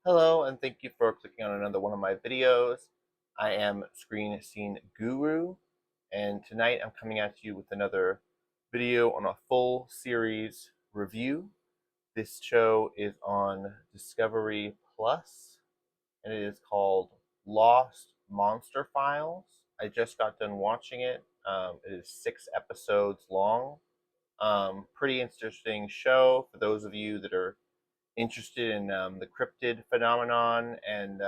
Hello, and thank you for clicking on another one of my videos. I am Screen Scene Guru, and tonight I'm coming at you with another video on a full series review. This show is on Discovery Plus, and it is called Lost Monster Files. I just got done watching it. It is 6 episodes long. Pretty interesting show for those of you that are interested in the cryptid phenomenon and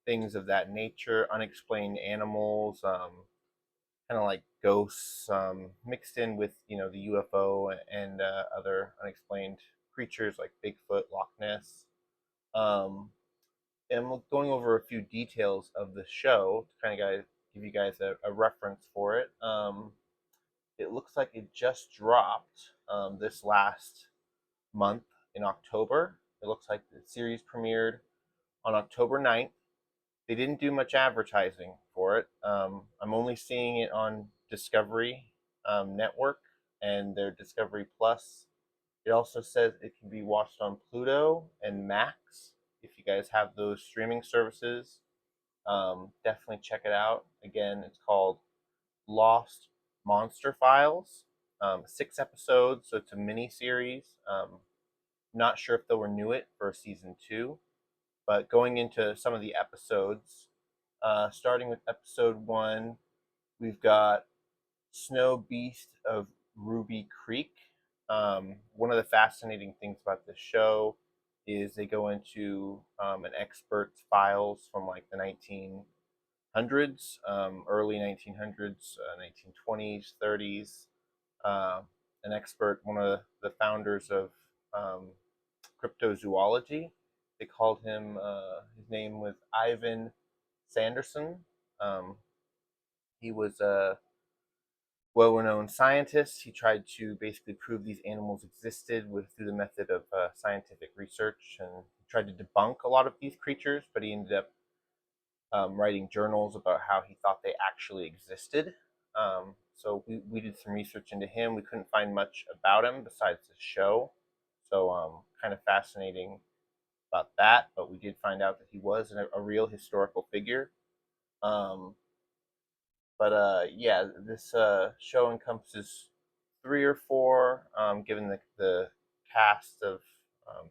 things of that nature, unexplained animals, kind of like ghosts, mixed in with the UFO and other unexplained creatures like Bigfoot, Loch Ness. Um, and I'm going over a few details of the show to kind of give you guys a reference for it. It looks like it just dropped this last month in October. It looks like the series premiered on October 9th. They didn't do much advertising for it. I'm only seeing it on Discovery Network and their Discovery Plus. It also says it can be watched on Pluto and Max. If you guys have those streaming services, definitely check it out. Again, it's called Lost Monster Files. 6 episodes, so it's a mini series. Not sure if they'll renew it for season 2, but going into some of the episodes, starting with episode 1, we've got Snow Beast of Ruby Creek. One of the fascinating things about this show is they go into an expert's files from like the 1900s, early 1900s, 1920s, 30s. An expert, one of the founders of cryptozoology. They called him, his name was Ivan Sanderson. Um, he was a well renowned scientist. He tried to basically prove these animals existed through the method of scientific research, and he tried to debunk a lot of these creatures, but he ended up writing journals about how he thought they actually existed. So we did some research into him. We couldn't find much about him besides the show. So kind of fascinating about that, but we did find out that he was a real historical figure. Um, but yeah, this show encompasses 3 or 4, given the cast of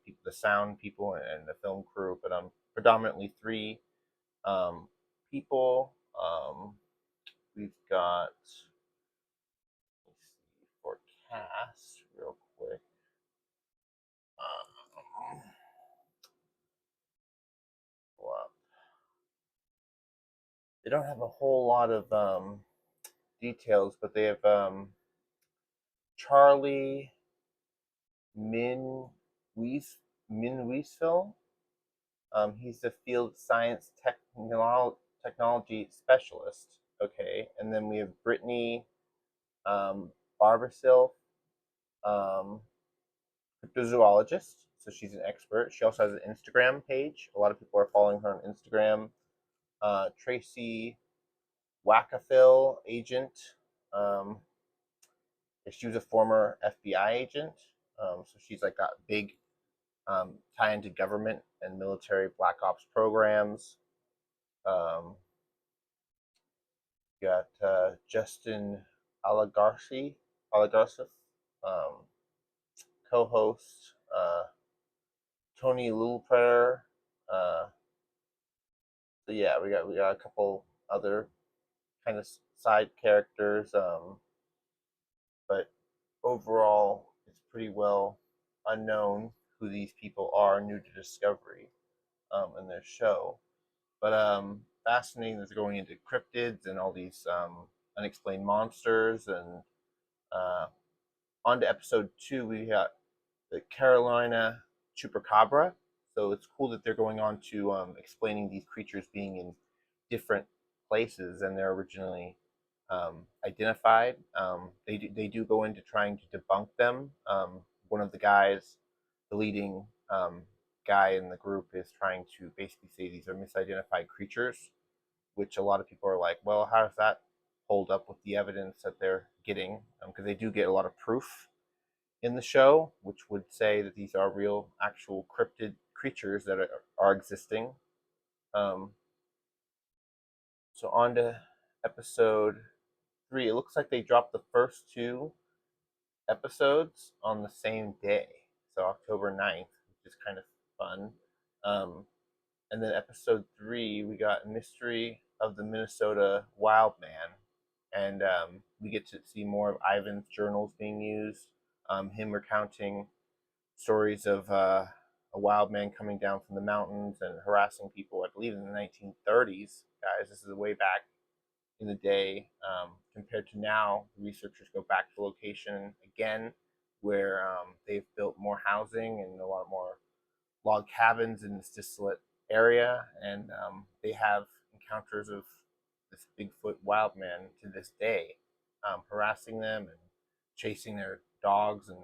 people, the sound people, and the film crew, but predominantly 3 um, people. We've got, let's see, for cast real quick. Um, well, they don't have a whole lot of details, but they have Charlie Min Wees Min Weesville. He's the field science technology specialist. Okay, and then we have Brittany Barbasil, um, cryptozoologist. So she's an expert. She also has an Instagram page. A lot of people are following her on Instagram. Tracy Wackafil, agent. Um, she was a former FBI agent. So she's like got big tie into government and military black ops programs. Um, got Justin Alagarci, um, co-host Tony Lulpreter. So yeah, we got a couple other kind of side characters, but overall, it's pretty well unknown who these people are, new to Discovery, in their show. But fascinating that they're going into cryptids and all these unexplained monsters. And uh, on to episode 2, we got the Carolina Chupacabra. So it's cool that they're going on to explaining these creatures being in different places than they're originally identified. They do go into trying to debunk them. One of the guys, the leading guy in the group, is trying to basically say these are misidentified creatures, which a lot of people are like, well, how does that hold up with the evidence that they're getting? Because they do get a lot of proof in the show, which would say that these are real, actual creatures that are existing. Um, so on to episode 3. It looks like they dropped the first 2 episodes on the same day, so October 9th, which is kind of fun. Um, and then episode 3, we got Mystery of the Minnesota Wild Man, and we get to see more of Ivan's journals being used. Him recounting stories of a wild man coming down from the mountains and harassing people. I believe in the 1930s, guys. This is way back in the day. Compared to now, the researchers go back to the location again, where they've built more housing and a lot more log cabins in this desolate area, and they have encounters of this Bigfoot wild man to this day, harassing them and chasing their dogs and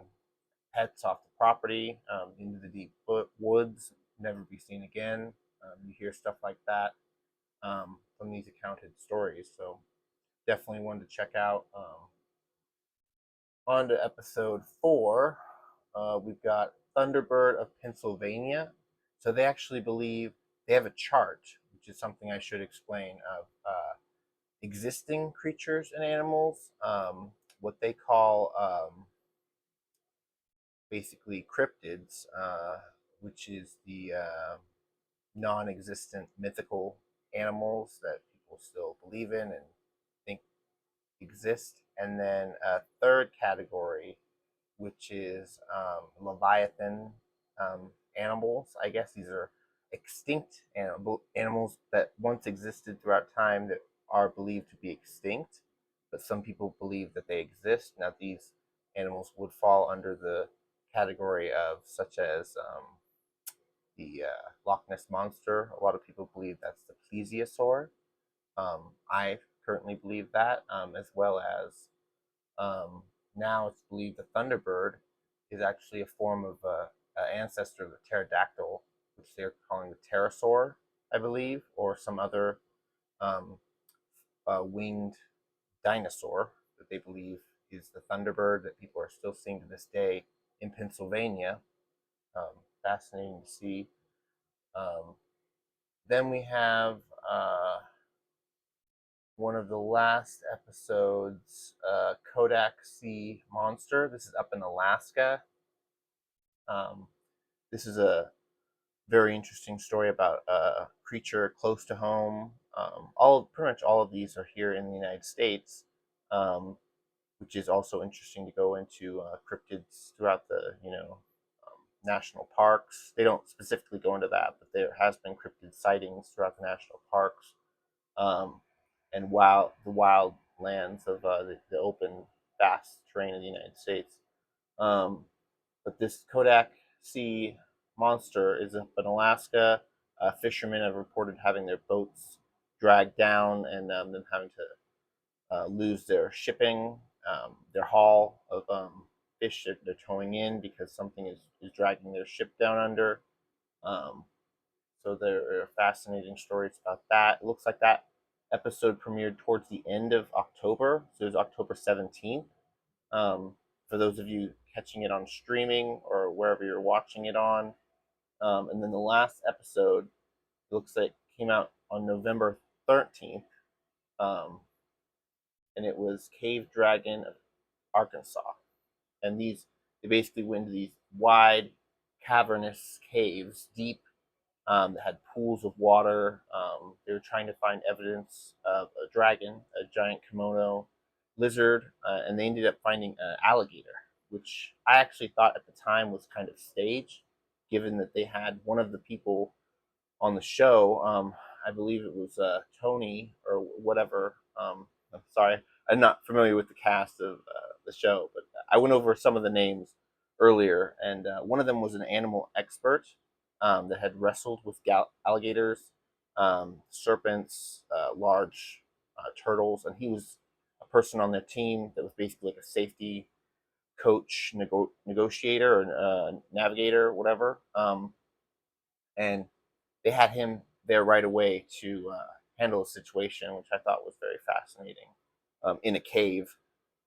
pets off the property into the deep woods, never be seen again. You hear stuff like that from these accounted stories, so definitely one to check out. On to episode 4. We've got Thunderbird of Pennsylvania. So they actually believe they have a chart, which is something I should explain, of existing creatures and animals, what they call basically cryptids, which is the non-existent mythical animals that people still believe in and think exist. And then a third category, which is Leviathan animals. I guess these are extinct animals that once existed throughout time that are believed to be extinct, but some people believe that they exist. Now, these animals would fall under the category of such as the Loch Ness Monster. A lot of people believe that's the plesiosaur. I currently believe that, as well as now it's believed the thunderbird is actually a form of an ancestor of the pterodactyl, which they're calling the pterosaur, I believe, or some other um, winged dinosaur that they believe is the thunderbird that people are still seeing to this day in Pennsylvania. Fascinating to see. Um, then we have one of the last episodes, Kodak Sea Monster. This is up in Alaska. Um, this is a very interesting story about a creature close to home. Pretty much all of these are here in the United States, which is also interesting to go into cryptids throughout the national parks. They don't specifically go into that, but there has been cryptid sightings throughout the national parks, um, and the wild lands of the open, vast terrain of the United States. Um, but this Kodak Sea Monster is up in Alaska. Fishermen have reported having their boats dragged down and them having to lose their shipping, their haul of fish that they're towing in because something is dragging their ship down under. Um, so there are fascinating stories about that. It looks like that episode premiered towards the end of October, so it was October 17th. For those of you catching it on streaming or wherever you're watching it on. And then the last episode, it looks like came out on November 13th, and it was Cave Dragon of Arkansas. And they basically went into these wide, cavernous caves, deep, that had pools of water. They were trying to find evidence of a dragon, a giant kimono lizard, and they ended up finding an alligator, which I actually thought at the time was kind of staged, given that they had one of the people on the show. I believe it was Tony or whatever. I'm sorry, I'm not familiar with the cast of the show, but I went over some of the names earlier, and one of them was an animal expert that had wrestled with alligators, serpents, large turtles, and he was a person on their team that was basically like a safety coach, negotiator, or navigator, whatever. And they had him there right away to handle the situation, which I thought was very fascinating. In a cave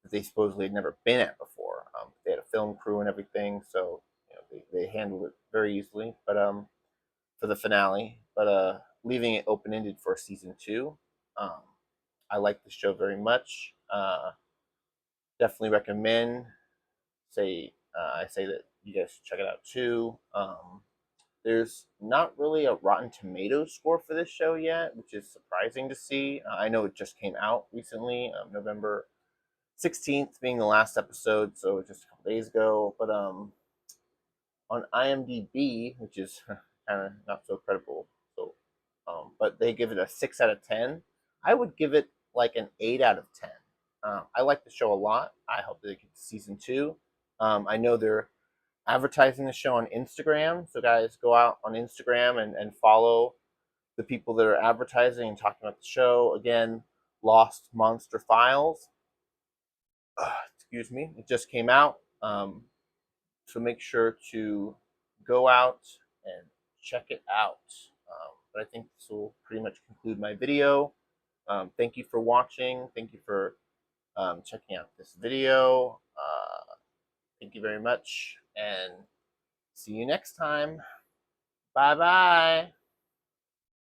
that they supposedly had never been at before. They had a film crew and everything, so they handled it very easily. But for the finale, but leaving it open ended for season 2. Um, I like the show very much. Definitely recommend. I say that you guys should check it out too. There's not really a Rotten Tomatoes score for this show yet, which is surprising to see. I know it just came out recently, November 16th being the last episode, so just a couple days ago. But on IMDb, which is kind of not so credible, but they give it a 6 out of 10. I would give it like an 8 out of 10. I like the show a lot. I hope they get season 2. I know they're advertising the show on Instagram, so guys, go out on Instagram and follow the people that are advertising and talking about the show. Again, Lost Monster Files. Excuse me, it just came out. So make sure to go out and check it out. But I think this will pretty much conclude my video. Thank you for watching. Thank you for checking out this video. Thank you very much, and see you next time. Bye bye.